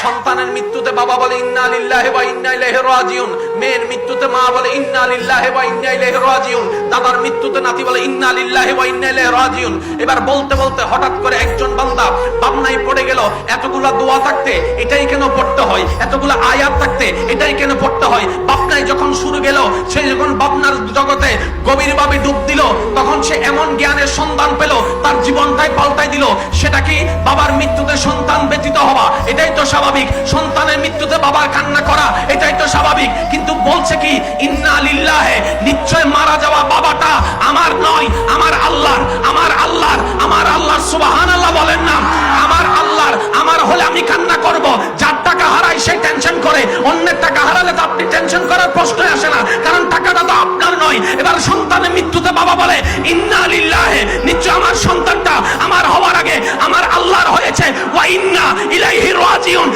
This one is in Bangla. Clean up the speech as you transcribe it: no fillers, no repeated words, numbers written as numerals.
সন্তানের মৃত্যুতে বাবা বলে ইন্না লিল্লাহি ওয়া ইন্না ইলাইহি রাজিউন, মেয়ের মৃত্যুতে মা বলে ইন্না লিল্লাহি ওয়া ইন্না ইলাইহি রাজিউন, দাদার মৃত্যুতে নাতি বলে ইন্না লিল্লাহি ওয়া ইন্না ইলাইহি রাজিউন। এবার বলতে বলতে হঠাৎ করে একজন বান্দা ভাবনায় পড়ে গেল, এতগুলা দোয়া থাকতে এটাই কেন পড়তে হয়, এতগুলা আয়াত থাকতে এটাই কেন পড়তে হয়। ভাবনায় যখন শুরু গেল, সে যখন ভাবনার জগতে গভীরভাবে ডুব দিল, তখন সে এমন জ্ঞানের সন্ধান পেল, তার জীবনটাই পাল্টাই দিল। সেটা কি? বাবার মৃত্যুতে সন্তান ব্যতীত হওয়া, এটাই তো স্বাভাবিক। সন্তানের মৃত্যুতে বাবার কান্না করা, এটাই তো স্বাভাবিক। কিন্তু বলছে কি ইন্না লিল্লাহি, নিশ্চয় মারা যাওয়া বাবাটা আমার নয়, আমার আল্লাহর, আমার আল্লাহর, আমার আল্লাহর। সুবহানাল্লাহ বলেন না? আমার আল্লাহর, আমার হলে আমি কান্না করব। যার টাকা হারাই সে টেনশন করে, অন্যের টাকা হারালে তো আপনি টেনশন করার প্রশ্নই আসে না, কারণ টাকাটা তো আপনার নয়। এবার সন্তানের মৃত্যুতে বাবা বলে ইন্না লিল্লাহি, নিশ্চয় আমার সন্তানটা আমার হওয়ার আগে আমার আল্লাহর হয়েছে, ওয়া ইন্না ইলাইহি রাজিউন,